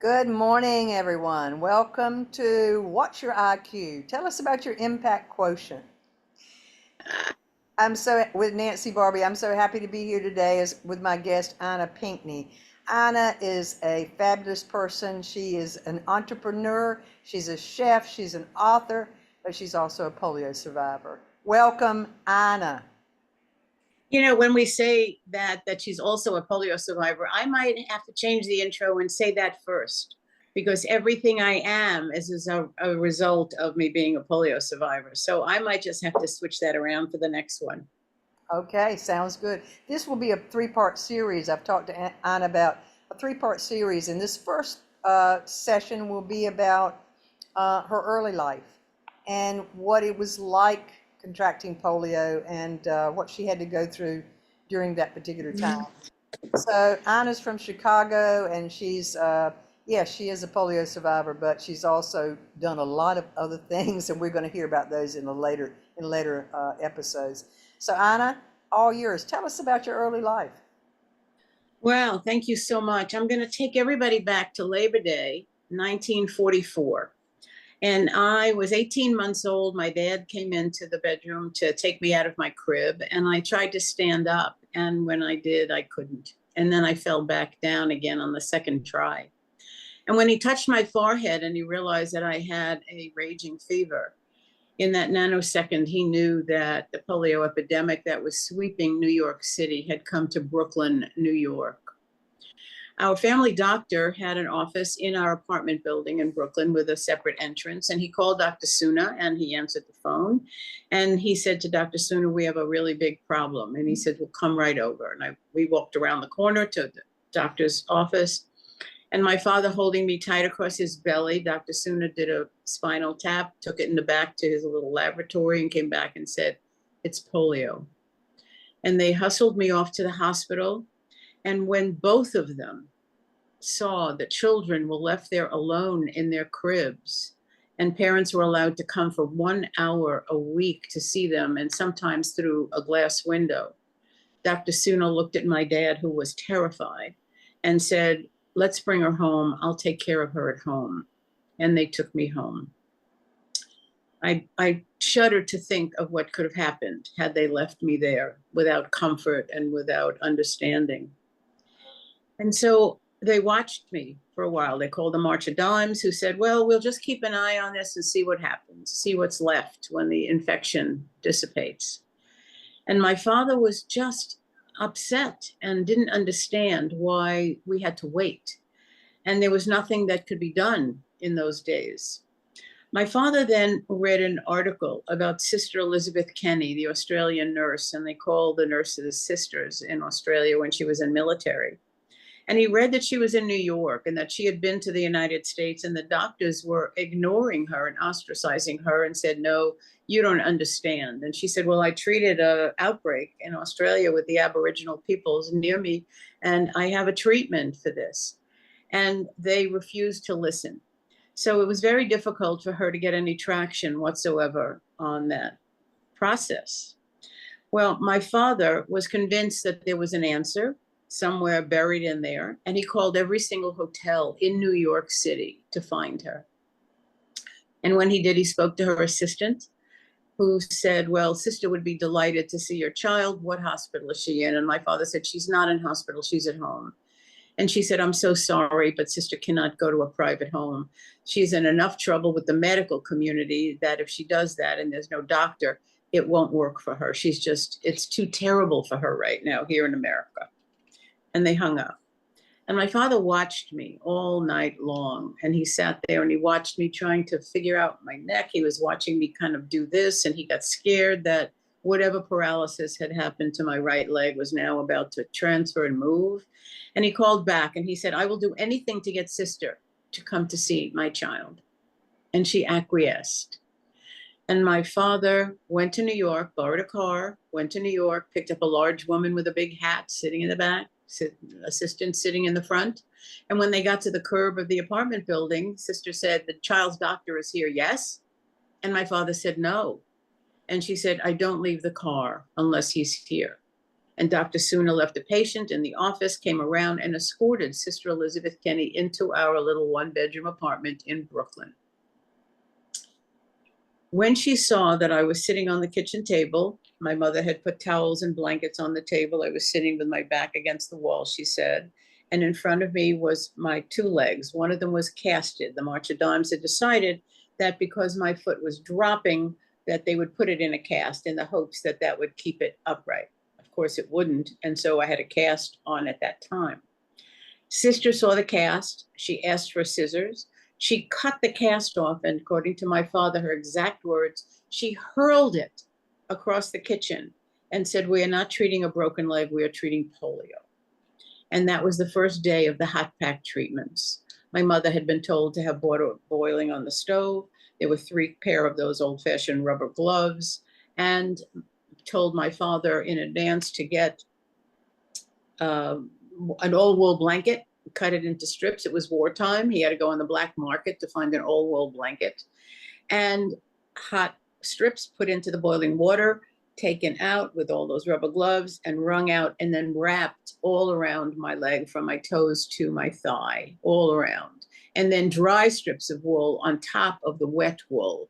Good morning, everyone. Welcome to What's Your IQ? Tell us about your impact quotient. With Nancy Barbie. I'm so happy to be here today with my guest, Anna Pinkney. Anna is a fabulous person. She is an entrepreneur. She's a chef. She's an author, but she's also a polio survivor. Welcome, Anna. When we say that she's also a polio survivor, I might have to change the intro and say that first, because everything I am is a result of me being a polio survivor. So I might just have to switch that around for the next one. Okay, sounds good. This will be a three-part series. I've talked to Anna about a three-part series, and this first session will be about her early life and what it was like contracting polio and what she had to go through during that particular time. So Anna's from Chicago, and she is a polio survivor, but she's also done a lot of other things, and we're going to hear about those in later episodes. So Anna, all yours. Tell us about your early life. Well, thank you so much. I'm going to take everybody back to Labor Day, 1944. And I was 18 months old. My dad came into the bedroom to take me out of my crib, and I tried to stand up. And when I did, I couldn't. And then I fell back down again on the second try. And when he touched my forehead and he realized that I had a raging fever, in that nanosecond, he knew that the polio epidemic that was sweeping New York City had come to Brooklyn, New York. Our family doctor had an office in our apartment building in Brooklyn with a separate entrance. And he called Dr. Suna, and he answered the phone. And he said to Dr. Suna, "We have a really big problem." And he said, "Well, come right over." And we walked around the corner to the doctor's office. And my father holding me tight across his belly, Dr. Suna did a spinal tap, took it in the back to his little laboratory, and came back and said, "It's polio." And they hustled me off to the hospital. And when both of them saw that children were left there alone in their cribs, and parents were allowed to come for 1 hour a week to see them, and sometimes through a glass window, Dr. Suna looked at my dad, who was terrified, and said, "Let's bring her home. I'll take care of her at home." And they took me home. I shudder to think of what could have happened had they left me there without comfort and without understanding. And so they watched me for a while. They called the March of Dimes, who said, "Well, we'll just keep an eye on this and see what happens, see what's left when the infection dissipates." And my father was just upset and didn't understand why we had to wait. And there was nothing that could be done in those days. My father then read an article about Sister Elizabeth Kenny, the Australian nurse, and they called the nurses sisters in Australia when she was in military. And he read that she was in New York and that she had been to the United States, and the doctors were ignoring her and ostracizing her and said, "No, you don't understand." And she said, "Well, I treated an outbreak in Australia with the Aboriginal peoples near me, and I have a treatment for this." And they refused to listen. So it was very difficult for her to get any traction whatsoever on that process. Well, my father was convinced that there was an answer somewhere buried in there, and he called every single hotel in New York City to find her. And when he did, he spoke to her assistant, who said, "Well, sister would be delighted to see your child. What hospital is she in?" And my father said, "She's not in hospital, she's at home." And she said, "I'm so sorry, but sister cannot go to a private home. She's in enough trouble with the medical community that if she does that and there's no doctor, it won't work for her. It's too terrible for her right now here in America." And they hung up. And my father watched me all night long. And he sat there and he watched me trying to figure out my neck. He was watching me kind of do this. And he got scared that whatever paralysis had happened to my right leg was now about to transfer and move. And he called back and he said, "I will do anything to get sister to come to see my child." And she acquiesced. And my father went to New York, borrowed a car, went to New York, picked up a large woman with a big hat sitting in the back, assistant sitting in the front. And when they got to the curb of the apartment building, sister said, "The child's doctor is here, yes?" And my father said, "No." And she said, "I don't leave the car unless he's here." And Dr. Suna left a patient in the office, came around and escorted Sister Elizabeth Kenny into our little one-bedroom apartment in Brooklyn. When she saw that I was sitting on the kitchen table, my mother had put towels and blankets on the table. I was sitting with my back against the wall, she said. And in front of me was my two legs. One of them was casted. The March of Dimes had decided that because my foot was dropping, that they would put it in a cast in the hopes that that would keep it upright. Of course, it wouldn't. And so I had a cast on at that time. Sister saw the cast. She asked for scissors. She cut the cast off, and according to my father, her exact words, she hurled it across the kitchen and said, "We are not treating a broken leg, we are treating polio." And that was the first day of the hot pack treatments. My mother had been told to have water boiling on the stove. There were 3 pair of those old-fashioned rubber gloves, and told my father in advance to get an old wool blanket, cut it into strips. It was wartime. He had to go on the black market to find an old wool blanket, and hot strips put into the boiling water, taken out with all those rubber gloves and wrung out, and then wrapped all around my leg from my toes to my thigh, all around. And then dry strips of wool on top of the wet wool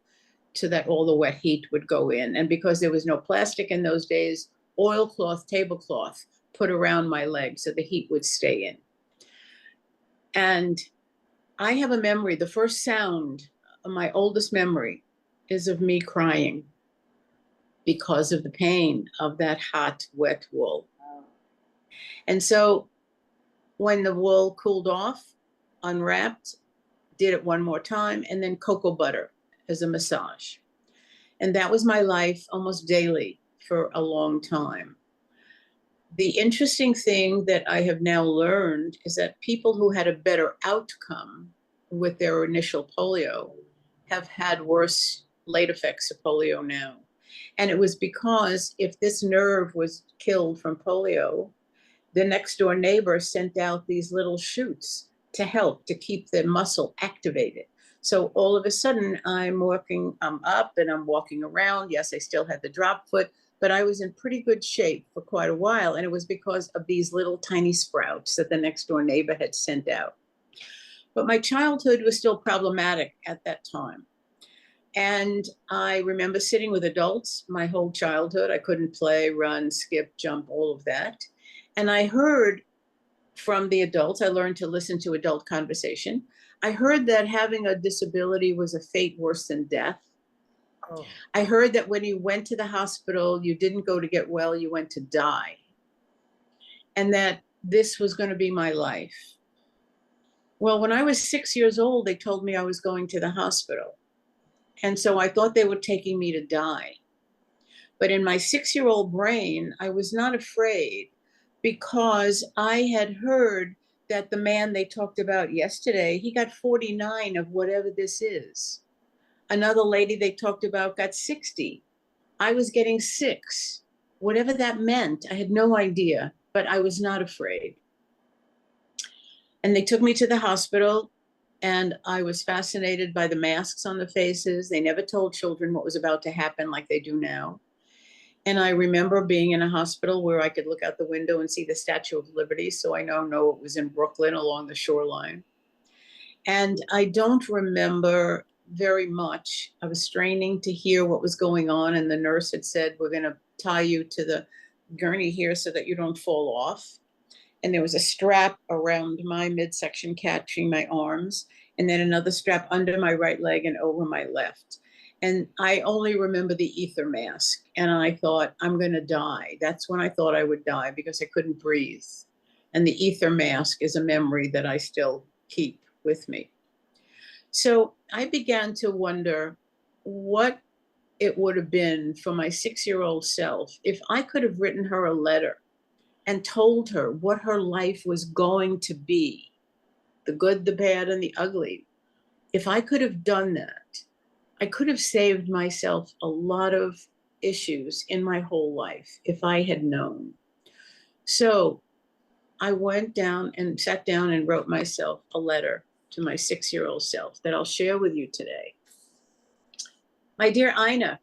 so that all the wet heat would go in. And because there was no plastic in those days, oilcloth, tablecloth put around my leg so the heat would stay in. And I have a memory, the first sound, my oldest memory, is of me crying because of the pain of that hot, wet wool. And so when the wool cooled off, unwrapped, did it one more time, and then cocoa butter as a massage. And that was my life almost daily for a long time. The interesting thing that I have now learned is that people who had a better outcome with their initial polio have had worse late effects of polio now. And it was because if this nerve was killed from polio, the next door neighbor sent out these little shoots to help to keep the muscle activated. So all of a sudden I'm up and I'm walking around. Yes, I still had the drop foot, but I was in pretty good shape for quite a while. And it was because of these little tiny sprouts that the next door neighbor had sent out. But my childhood was still problematic at that time. And I remember sitting with adults my whole childhood. I couldn't play, run, skip, jump, all of that. And I heard from the adults, I learned to listen to adult conversation. I heard that having a disability was a fate worse than death. Oh. I heard that when you went to the hospital, you didn't go to get well, you went to die. And that this was going to be my life. Well, when I was 6 years old, they told me I was going to the hospital. And so I thought they were taking me to die. But in my 6-year-old brain, I was not afraid because I had heard that the man they talked about yesterday, he got 49 of whatever this is. Another lady they talked about got 60. I was getting 6. Whatever that meant, I had no idea, but I was not afraid. And they took me to the hospital, and I was fascinated by the masks on the faces. They never told children what was about to happen like they do now. And I remember being in a hospital where I could look out the window and see the Statue of Liberty. So I know it was in Brooklyn along the shoreline. And I don't remember very much. I was straining to hear what was going on. And the nurse had said, "We're going to tie you to the gurney here so that you don't fall off." And there was a strap around my midsection catching my arms, and then another strap under my right leg and over my left. And I only remember the ether mask. And I thought, I'm going to die. That's when I thought I would die because I couldn't breathe. And the ether mask is a memory that I still keep with me. So I began to wonder what it would have been for my 6-year-old self if I could have written her a letter and told her what her life was going to be, the good, the bad, and the ugly. If I could have done that, I could have saved myself a lot of issues in my whole life if I had known. So I went down and sat down and wrote myself a letter to my 6-year-old self that I'll share with you today. My dear Ina,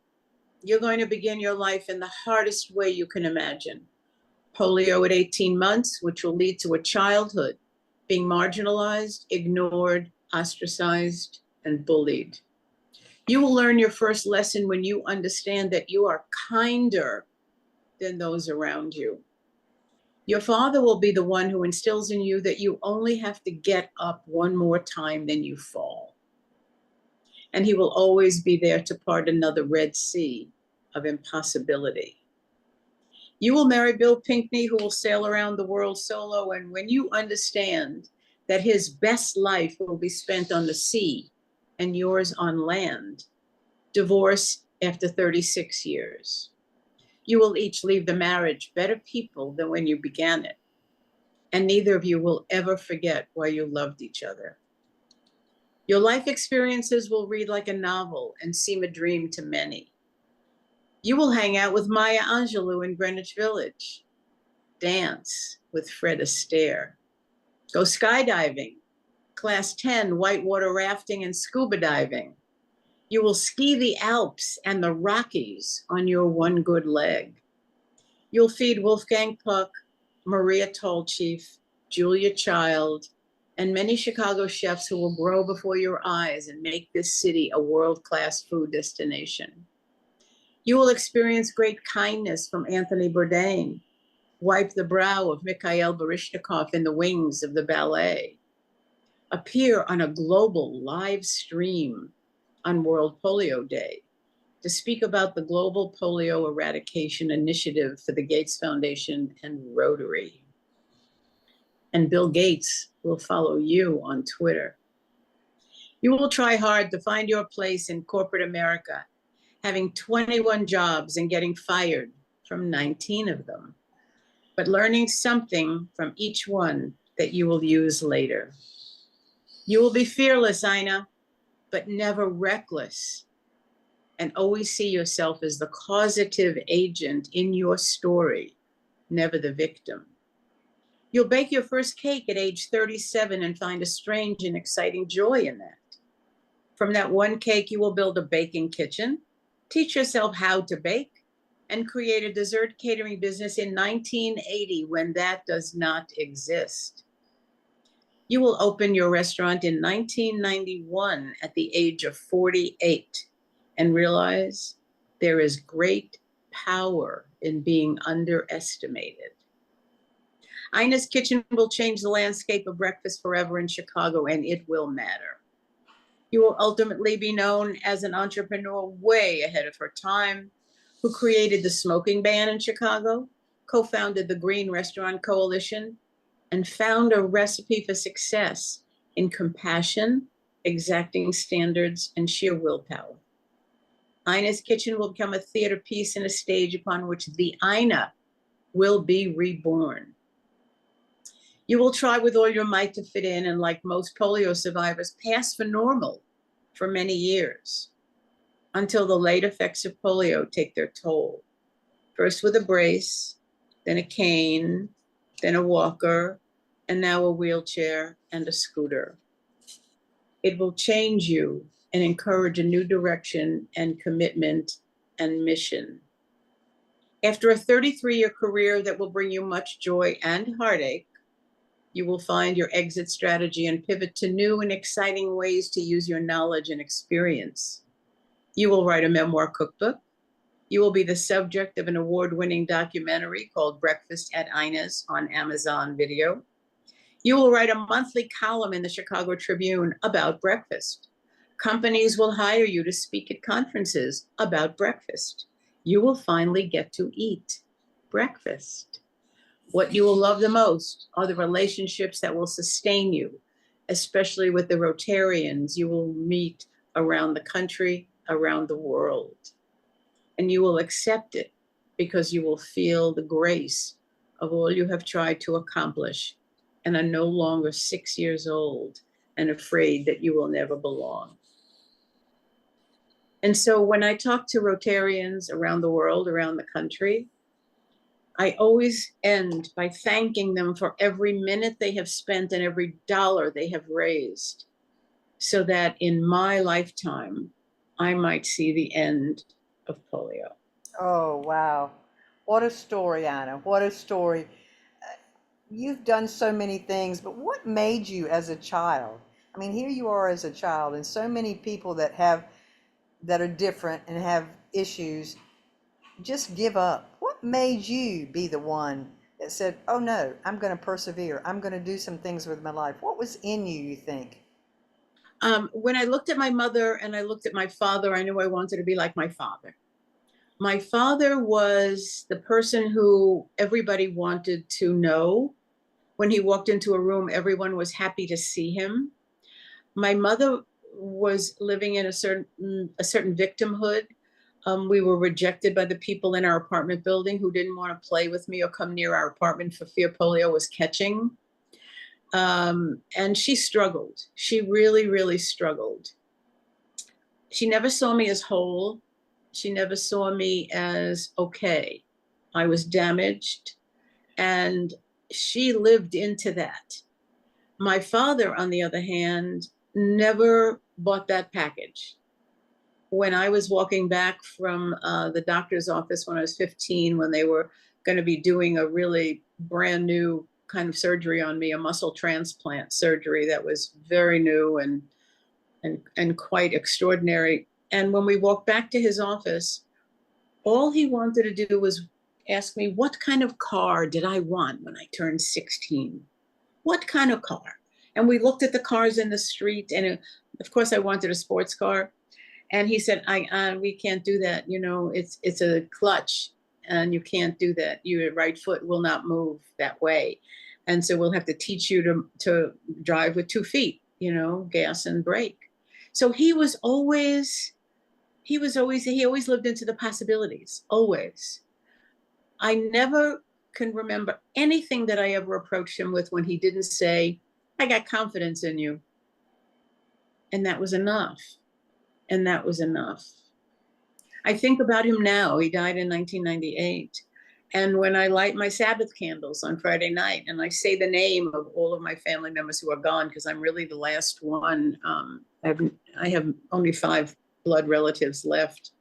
you're going to begin your life in the hardest way you can imagine. polio at 18 months, which will lead to a childhood being marginalized, ignored, ostracized, and bullied. You will learn your first lesson when you understand that you are kinder than those around you. Your father will be the one who instills in you that you only have to get up one more time than you fall. And he will always be there to part another Red Sea of impossibility. You will marry Bill Pinkney, who will sail around the world solo. And when you understand that his best life will be spent on the sea and yours on land, divorce after 36 years, you will each leave the marriage better people than when you began it. And neither of you will ever forget why you loved each other. Your life experiences will read like a novel and seem a dream to many. You will hang out with Maya Angelou in Greenwich Village, dance with Fred Astaire, go skydiving, class 10 whitewater rafting and scuba diving. You will ski the Alps and the Rockies on your one good leg. You'll feed Wolfgang Puck, Maria Tallchief, Julia Child, and many Chicago chefs who will grow before your eyes and make this city a world-class food destination. You will experience great kindness from Anthony Bourdain, wipe the brow of Mikhail Baryshnikov in the wings of the ballet, appear on a global live stream on World Polio Day to speak about the Global Polio Eradication Initiative for the Gates Foundation and Rotary. And Bill Gates will follow you on Twitter. You will try hard to find your place in corporate America, having 21 jobs and getting fired from 19 of them, but learning something from each one that you will use later. You will be fearless, Ina, but never reckless, and always see yourself as the causative agent in your story, never the victim. You'll bake your first cake at age 37 and find a strange and exciting joy in that. From that one cake, you will build a baking kitchen, teach yourself how to bake, and create a dessert catering business in 1980 when that does not exist. You will open your restaurant in 1991 at the age of 48 and realize there is great power in being underestimated. Ina's Kitchen will change the landscape of breakfast forever in Chicago, and it will matter. You will ultimately be known as an entrepreneur way ahead of her time, who created the smoking ban in Chicago, co-founded the Green Restaurant Coalition, and found a recipe for success in compassion, exacting standards, and sheer willpower. Ina's Kitchen will become a theater piece and a stage upon which the Ina will be reborn. You will try with all your might to fit in, and like most polio survivors, pass for normal for many years until the late effects of polio take their toll. First with a brace, then a cane, then a walker, and now a wheelchair and a scooter. It will change you and encourage a new direction and commitment and mission. After a 33-year career that will bring you much joy and heartache, you will find your exit strategy and pivot to new and exciting ways to use your knowledge and experience. You will write a memoir cookbook. You will be the subject of an award-winning documentary called Breakfast at Ina's on Amazon Video. You will write a monthly column in the Chicago Tribune about breakfast. Companies will hire you to speak at conferences about breakfast. You will finally get to eat breakfast. What you will love the most are the relationships that will sustain you, especially with the Rotarians you will meet around the country, around the world. And you will accept it because you will feel the grace of all you have tried to accomplish and are no longer 6 years old and afraid that you will never belong. And so when I talk to Rotarians around the world, around the country, I always end by thanking them for every minute they have spent and every dollar they have raised, so that in my lifetime, I might see the end of polio. Oh, wow. What a story, Anna. What a story. You've done so many things, but what made you as a child? I mean, here you are as a child, and so many people that are different and have issues just give up. What made you be the one that said, "Oh no, I'm going to persevere. I'm going to do some things with my life"? What was in you, you think? When I looked at my mother and I looked at my father, I knew I wanted to be like my father. My father was the person who everybody wanted to know. When he walked into a room, everyone was happy to see him. My mother was living in a certain victimhood. We were rejected by the people in our apartment building who didn't want to play with me or come near our apartment for fear polio was catching. And she struggled. She really, really struggled. She never saw me as whole. She never saw me as okay. I was damaged, and she lived into that. My father, on the other hand, never bought that package. When I was walking back from the doctor's office when I was 15, when they were going to be doing a really brand new kind of surgery on me, a muscle transplant surgery that was very new and quite extraordinary. And when we walked back to his office, all he wanted to do was ask me what kind of car did I want when I turned 16? What kind of car? And we looked at the cars in the street, and of course I wanted a sports car. And he said, we can't do that. You know, it's a clutch and you can't do that. Your right foot will not move that way. And so we'll have to teach you to drive with 2 feet, you know, gas and brake. So he always lived into the possibilities, always. I never can remember anything that I ever approached him with when he didn't say, I got confidence in you. And that was enough. And that was enough. I think about him now. He died in 1998. And when I light my Sabbath candles on Friday night and I say the name of all of my family members who are gone, because I'm really the last one, I have only 5 blood relatives left.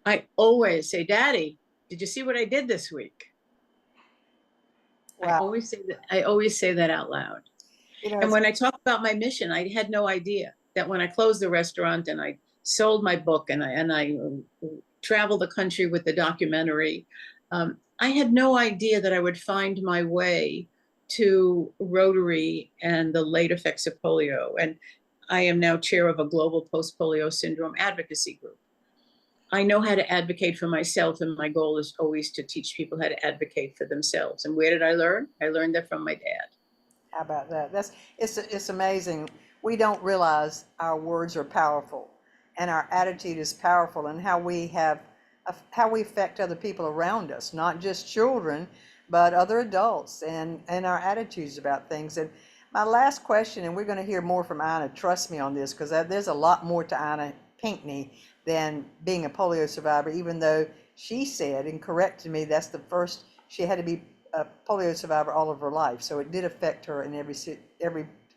I always say, Daddy, did you see what I did this week? I Wow. always say that out loud. You know, And it's, when I talk about my mission, I had no idea that when I closed the restaurant and I sold my book and I traveled the country with the documentary, I had no idea that I would find my way to Rotary and the late effects of polio. And I am now chair of a global post-polio syndrome advocacy group. I know how to advocate for myself, and my goal is always to teach people how to advocate for themselves. And where did I learn? I learned that from my dad. how about that? It's amazing. We don't realize our words are powerful, and our attitude is powerful, and how we affect other people around us, not just children, but other adults, and our attitudes about things. And my last question, and we're going to hear more from Anna. Trust me on this, because there's a lot more to Anna Pinkney than being a polio survivor. Even though she said and corrected me, that's the first she had to be a polio survivor all of her life, so it did affect her in every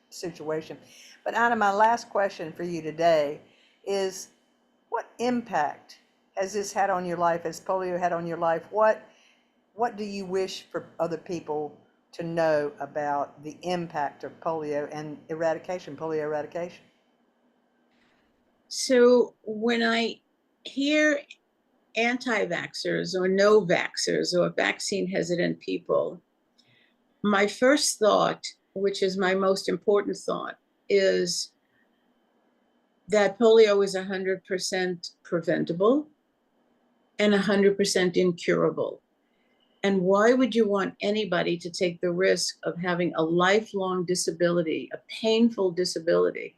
situation. But Anna, my last question for you today is, what impact has this had on your life? Has polio had on your life? What do you wish for other people to know about the impact of polio and polio eradication? So when I hear anti-vaxxers or no vaxxers or vaccine hesitant people, my first thought, which is my most important thought, is that polio is 100% preventable and 100% incurable. And why would you want anybody to take the risk of having a lifelong disability, a painful disability,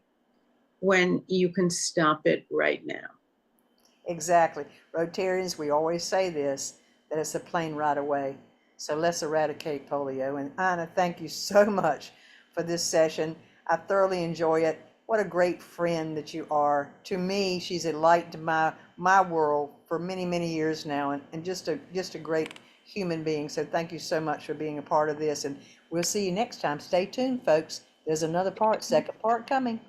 when you can stop it right now? Exactly. Rotarians, we always say this, that it's a plane ride away. So let's eradicate polio. And Anna, thank you so much for this session. I thoroughly enjoy it. What a great friend that you are. To me, she's a light to my world for many, many years now, and just a great human being. So thank you so much for being a part of this. And we'll see you next time. Stay tuned, folks. There's another part, second part coming.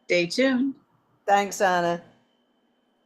Stay tuned. Thanks, Anna.